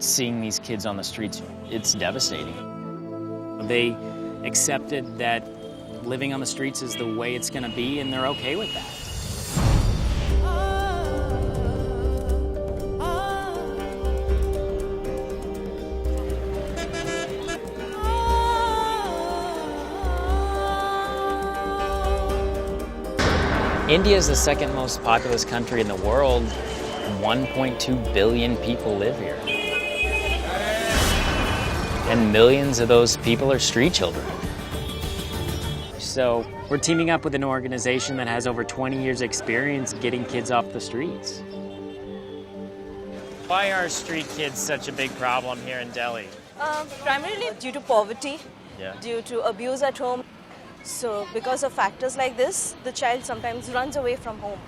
Seeing these kids on the streets, it's devastating. They accepted that living on the streets is the way it's going to be, and they're okay with that. India is the second most populous country in the world. 1.2 billion people live here. And millions of those people are street children. So we're teaming up with an organization that has over 20 years experience getting kids off the streets. Why are street kids such a big problem here in Delhi? Primarily due to poverty, due to abuse at home. So because of factors like this, the child sometimes runs away from home.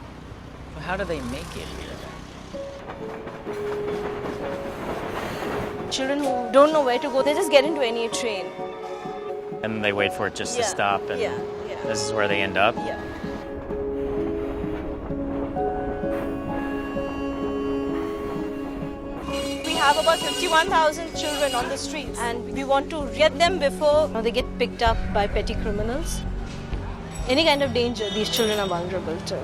How do they make it here? Children who don't know where to go, they just get into any train. And they wait for it just to stop, and this is where they end up? Yeah. We have about 51,000 children on the streets, and we want to get them before they get picked up by petty criminals. Any kind of danger, these children are vulnerable to.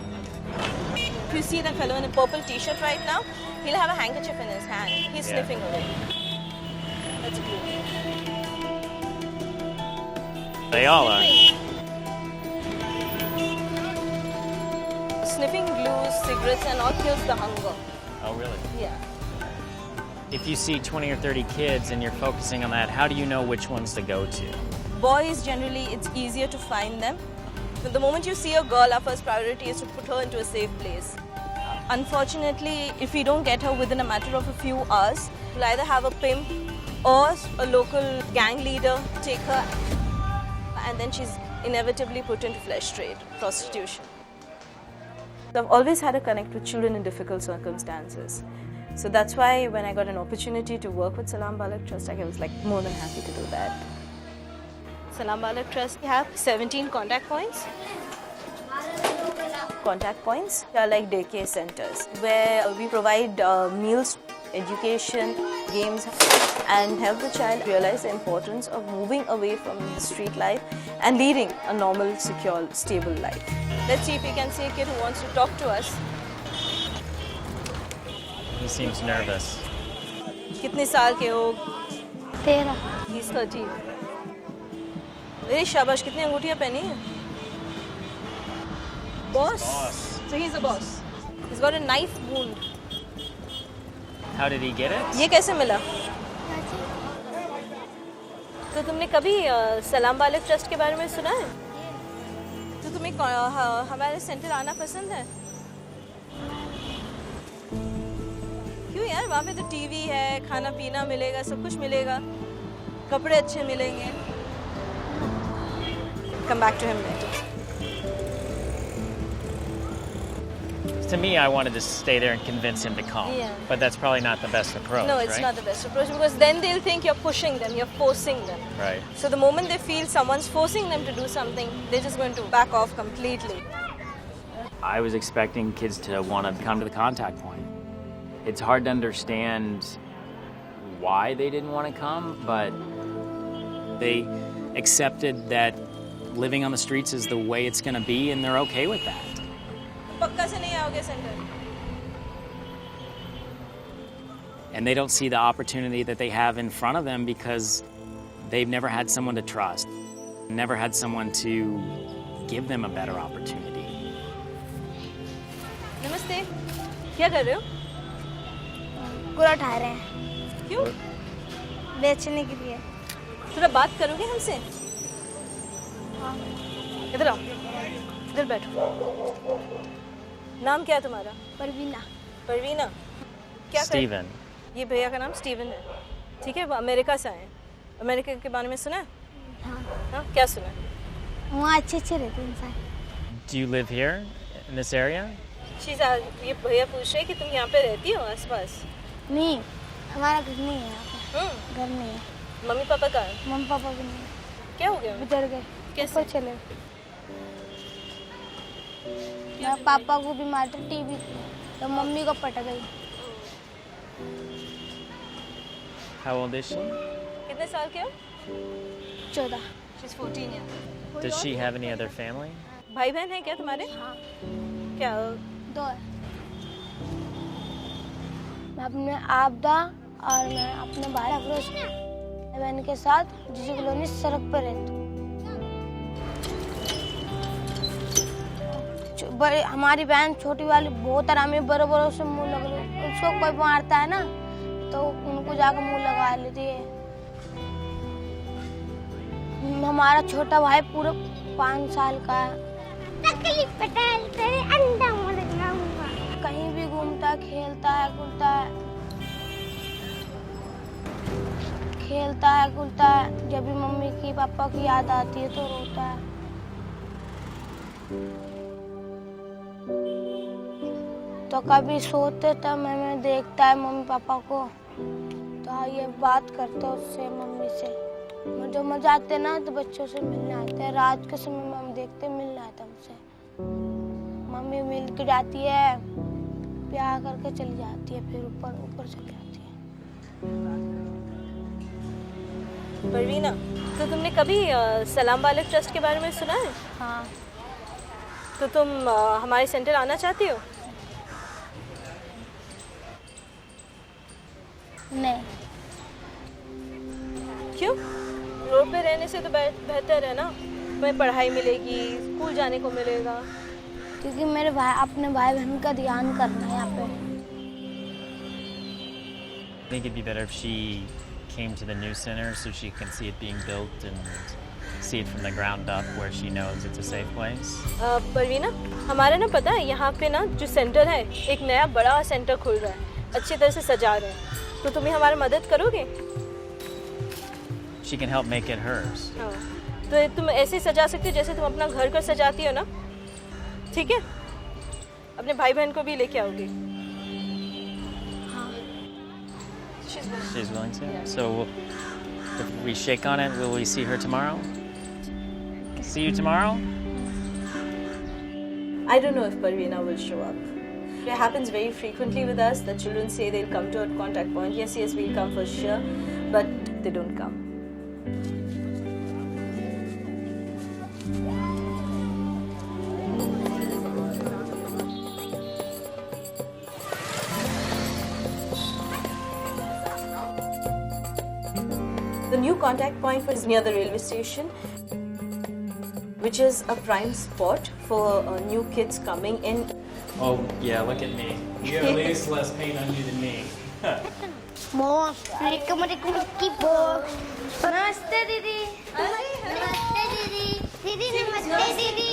If you see that fellow in a purple t-shirt right now, he'll have a handkerchief in his hand. He's sniffing away. That's blue. They all are. Sniffing glues, cigarettes and all kills the hunger. Oh, really? Yeah. If you see 20 or 30 kids and you're focusing on that, how do you know which ones to go to? Boys, generally, it's easier to find them. But the moment you see a girl, our first priority is to put her into a safe place. Unfortunately, if we don't get her within a matter of a few hours, we'll either have a pimp or a local gang leader take her, and then she's inevitably put into flesh trade, prostitution. I've always had a connect with children in difficult circumstances. So that's why when I got an opportunity to work with Salaam Baalak Trust, I was more than happy to do that. Salaam Baalak Trust, we have 17 contact points. Contact points are like daycare centers where we provide meals, education, games, and help the child realize the importance of moving away from the street life and leading a normal, secure, stable life. Let's see if we can see a kid who wants to talk to us. He seems nervous. कितने साल के हो? 13. He's 13. Very शाबाश, कितनी अंगूठियां पहनी हैं? Boss. So he's a boss. He's got a knife wound. How did he get it? ये कैसे मिला? तो तुमने कभी सलाम बालक ट्रस्ट के बारे में सुना है? तो तुम्हें हमारे सेंटर आना पसंद है? क्यों यार, वहाँ पे तो टीवी है, खाना पीना मिलेगा, सब कुछ मिलेगा, कपड़े अच्छे मिलेंगे. Come back to him later. To me, I wanted to stay there and convince him to come. Yeah. But that's probably not the best approach, No, it's right? not the best approach because then they'll think you're pushing them, you're forcing them. Right. So the moment they feel someone's forcing them to do something, they're just going to back off completely. I was expecting kids to want to come to the contact point. It's hard to understand why they didn't want to come, but they accepted that living on the streets is the way it's going to be, and they're okay with that. पक्का से नहीं आओगे centre. And they don't see the opportunity that they have in front of them because they've never had someone to trust, never had someone to give them a better opportunity. नमस्ते, क्या कर रहे हो? पूरा उठा रहे हैं. क्यों? बेचने के लिए. थोड़ा बात करोगे हमसे? इधर आओ, इधर बैठो. नाम क्या है तुम्हारा? परवीना. परवीना. क्या Steven. ये भैया का नाम स्टीवन है. ठीक है, वो अमेरिका से आए हैं. अमेरिका के बारे में सुना है? हाँ, क्या सुना है? वहाँ अच्छे रहते हैं इंसान. Do you live here in this area? ये भैया पूछ रहे हैं कि तुम यहाँ पे रहती हो आसपास? नहीं, हमारा घर नहीं है यहाँ पे. घर नहीं है. मम्मी पापा कहाँ हैं? मम्मी पापा भी नहीं. क्या हो गया? गुजर गए. कैसे चले? पापा को भी मारते टीवी, तो मम्मी को पटक गई. How old is she? कितने साल के हो? 14। She's 14 years. Does she have any other family? भाई बहन है क्या तुम्हारे? हाँ, क्या? 2 है। मैं अपने आपदा और मैं अपने भाई अफरोज बहन के साथ जीजी कॉलोनी सड़क पर रहती हूँ। हमारी बहन छोटी वाली बहुत आरामी, बड़े बड़ों से मुंह लग लो, उसको कोई मारता है ना तो उनको जाकर मुंह लगा लेती है। हमारा छोटा भाई पूरे 5 साल का है। कहीं भी घूमता है, खेलता है, कूदता है। जब भी मम्मी की पापा की याद आती है तो रोता है। तो कभी सोते तब मैं देखता है मम्मी पापा को, तो ये बात करते उससे, मम्मी से। मुझे मजा आते ना तो बच्चों से मिलने आते हैं। रात के समय में हम देखते मिलने आते हमसे। मम्मी मिल के जाती है, प्यार करके चली जाती है, फिर ऊपर चली जाती है। परवीना, तो तुमने कभी सलाम बालक ट्रस्ट के बारे में सुना है? हाँ। तो तुम हमारे सेंटर आना चाहती हो? नहीं। क्यों? रोड पे रहने से तो बेहतर है ना, तुम्हें पढ़ाई मिलेगी, स्कूल जाने को मिलेगा। क्योंकि मेरे अपने भाई बहन का ध्यान करना है यहाँ पे। I think it'd be better if she came to the new center so she can see it being built and see it from the ground up where she knows it's a safe place. Parveena, हमारा ना पता है यहाँ पे ना जो centre है, एक नया बड़ा सेंटर खुल रहा है, अच्छी तरह से सजा रहे हैं, तो तुम्हें हमारी मदद करोगे? She can help make it hers. हाँ, तो तुम ऐसे सजा सकते हो जैसे तुम अपना घर को सजाती हो ना, ठीक है? अपने भाई बहन को भी लेके आओगे? हाँ। She's willing to. So if we shake on it, will we see her tomorrow? See you tomorrow? I don't know if Parveena will show up. It happens very frequently with us that children say they'll come to a contact point. Yes, we'll come for sure, but they don't come. The new contact point is near the railway station, which is a prime spot for new kids coming in. Oh, yeah, look at me. You have at least less paint on you than me. नमस्ते दीदी। नमस्ते दीदी। दीदी नमस्ते दीदी।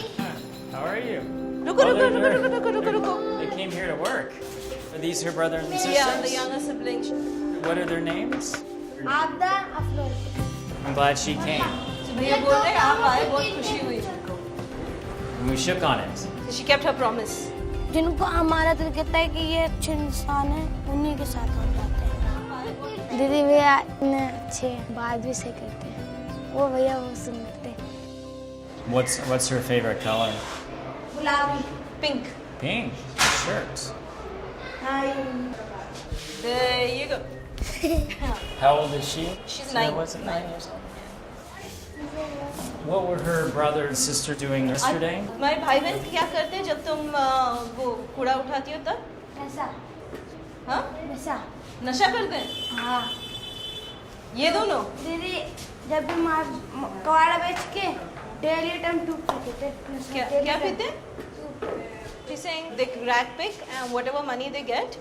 How are you? Ruko. They came here to work. Are these her brothers and sisters? Yeah, the younger siblings. What are their names? आपदा Afroz. I'm glad she came. भैया बोल रहे हैं आप आए, बहुत खुशी हुई उनको। And we shook on it. So she kept her promise. जिनको हमारा दिल कहता है कि ये अच्छे इंसान है, उन्हीं के साथ हम जाते हैं। दीदी भैया इतने अच्छे बात भी से करते हैं, वो भैया वो सुनते हैं। What's her favorite color? गुलाबी। Pink. Pink. Shirt. There you go. How old is she? She's So 9. Was it 9 years old? What were her brother and sister doing yesterday? तुम्हारे भाई बहन क्या करते हैं जब तुम वो कूड़ा उठाती हो तब? ऐसा। हाँ? ऐसा। नशा करते हैं? हाँ। ये दोनों? दीदी जब भी मार कवाड़ा बेच के डेली टाइम टूट पीते थे। क्या पीते हैं? She's saying they rag pick and whatever money they get,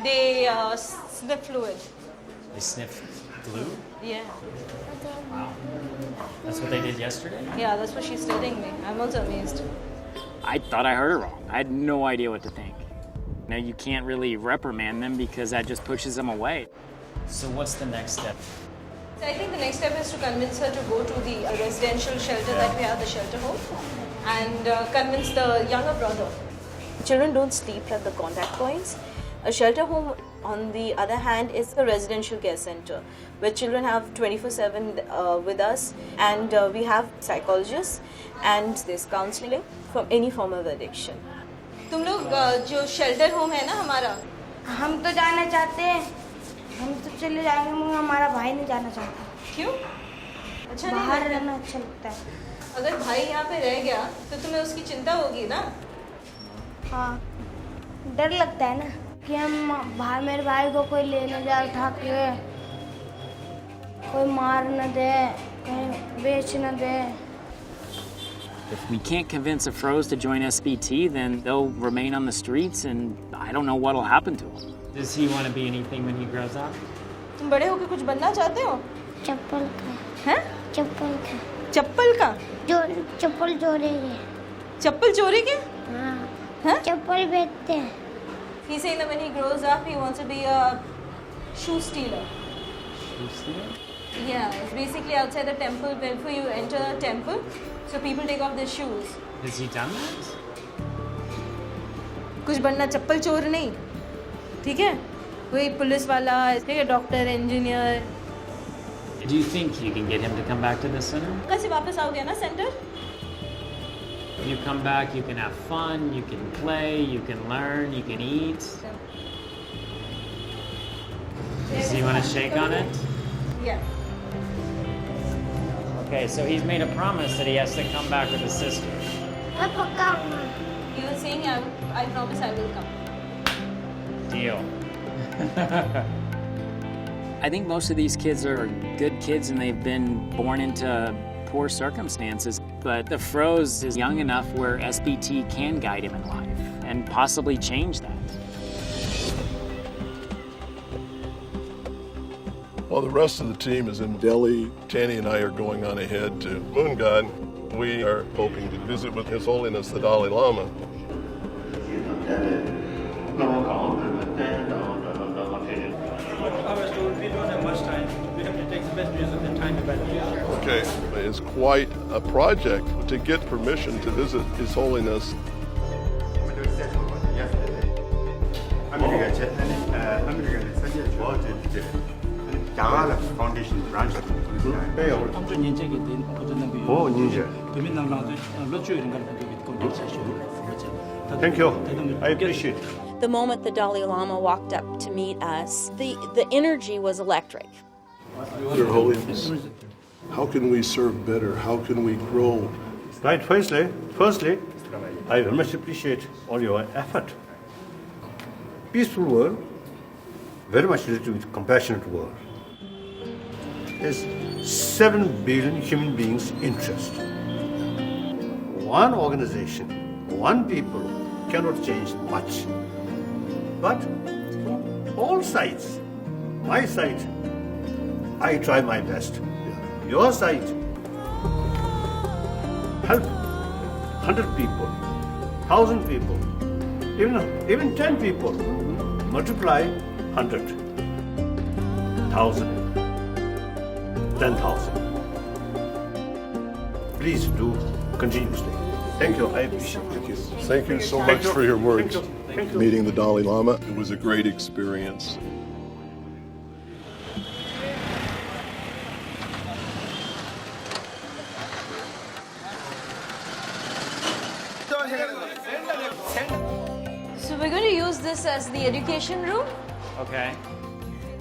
they sniff fluid. They sniff glue? Yeah. Wow. That's what they did yesterday? Yeah, that's what she's telling me. I'm also amazed. I thought I heard her wrong. I had no idea what to think. Now, you can't really reprimand them because that just pushes them away. So what's the next step? So I think the next step is to convince her to go to the residential shelter that we have, the shelter home, and convince the younger brother. Children don't sleep at the contact points. A shelter home, on the other hand, is a residential care center where children have 24/7 with us, and we have psychologists and there's counseling from any form of addiction. तुम लोग जो shelter home है ना हमारा, हम तो जाना चाहते हैं, हम तो चले जाएंगे मगर हमारा भाई नहीं जाना चाहता। क्यों? अच्छा नहीं बाहर लगता? रहना अच्छा लगता है। अगर भाई यहाँ पे रह गया तो तुम्हें उसकी चिंता होगी ना। हाँ, डर लगता है ना कि हम बाहर मेरे भाई को कोई ले न जाए उठा के, कोई मार न दे, कहीं बेच न दे। If we can't convince Afros to join SBT, then they'll remain on the streets, and I don't know what'll happen to them. Does he want to be anything when he grows up? तुम बड़े होकर कुछ बनना चाहते हो? चप्पल का। हैं? चप्पल का। चप्पल का? चप्पल चोरी के। चप्पल चोरी के? हाँ। हैं? चप्पल बेचते हैं। He's saying that when he grows up, he wants to be a shoe stealer. Shoe stealer? Yeah, it's basically outside the temple. Before you enter the temple, so people take off their shoes. Has he done that? कुछ बनना, चप्पल चोर नहीं, ठीक है? कोई police वाला, ठीक है, doctor, engineer. Do you think you can get him to come back to the center? कैसे वापस आओगे ना centre? When you come back, you can have fun, you can play, you can learn, you can eat. Does he want to shake on it? Yeah. Okay, so he's made a promise that he has to come back with his sister. मैं पक्का हूँ। He was saying, I promise I will come. Deal. I think most of these kids are good kids and they've been born into poor circumstances, but the Froze is young enough where SBT can guide him in life and possibly change that. While the rest of the team is in Delhi, Tanny and I are going on ahead to Moongod. We are hoping to visit with His Holiness the Dalai Lama. We don't have much time. We have to take the best use of the time available. Okay, it's quite a project to get permission to visit His Holiness. Foundation branch. Thank you. I appreciate it. The moment the Dalai Lama walked up to meet us, the energy was electric. Your Holiness, how can we serve better? How can we grow? Right, firstly, I very much appreciate all your effort. Peaceful world, very much related with compassionate world. There's 7 billion human beings' interest. One organization, one people cannot change much. But all sides, my side, I try my best. Your side, help 100 people, 1,000 people, even 10 people. Multiply 100, 1,000, 10,000. Please do continuously. Thank you. I appreciate it. Thank you so much for your words. Meeting the Dalai Lama, it was a great experience. So we're going to use this as the education room. Okay.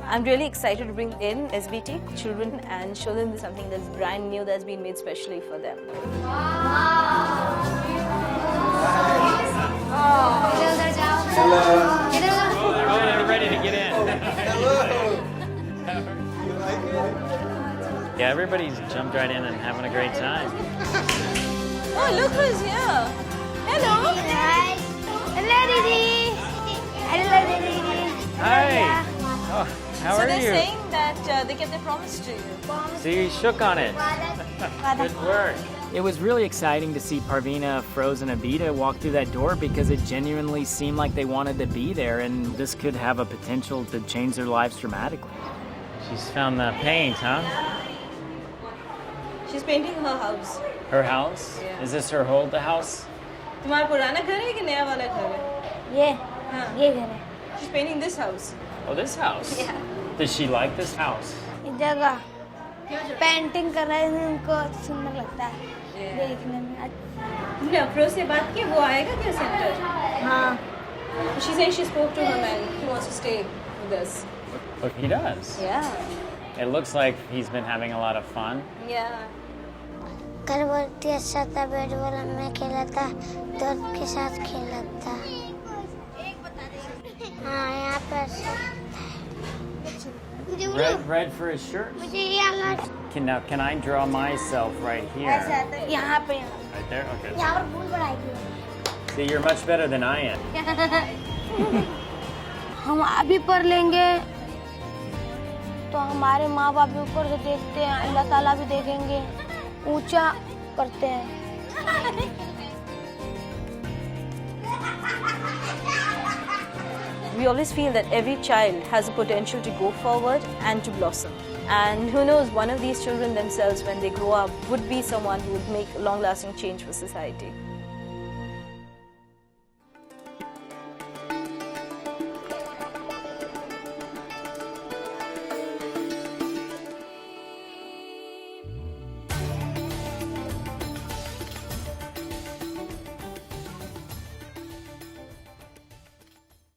I'm really excited to bring in SBT children and show them something that's brand new that's been made specially for them. Oh, they're ready to get in. Yeah, everybody's jumped right in and having a great time. Oh, look who's here. Hello. Hello, Didi. Hello, Didi. Hi. Oh, how So are they're you? saying that they kept their promise to you. So you shook on it. Good work. It was really exciting to see Parvina, Froze, and Abida walk through that door because it genuinely seemed like they wanted to be there, and this could have a potential to change their lives dramatically. She's found the paint, huh? She's painting her house. Her house? Yeah. Is this her old house? तुम्हारा पुराना घर है कि नया वाला घर है? ये घर है। She's painting this house. Oh, this house? Yeah. Does she like this house? इस जगह पेंटिंग कर रहे हैं, उनको सुंदर लगता है देखने में। तुमने अफरोज से बात की, वो आएगा क्या सेंटर? हाँ, She's saying she spoke to him and he wants to stay with us. Look, he does. Yeah. It looks like he's been having a lot of fun. Yeah. घर बहुत ही अच्छा था, बैट बॉल में खेला था, दोस्त के साथ खेला था। हाँ, यहाँ पे अच्छा Red for his shirt. मुझे ये वाला Can I draw myself right here? यहाँ पे Right there? Okay. यहाँ पर भूल बढ़ाई See, you're much better than I am. हम अभी पढ़ लेंगे तो हमारे माँ बाप भी ऊपर से देखते हैं, अल्लाह ताला भी देखेंगे, ऊंचा करते हैं। We always feel that every child has a potential to go forward and to blossom. And who knows, one of these children themselves, when they grow up, would be someone who would make a long-lasting change for society.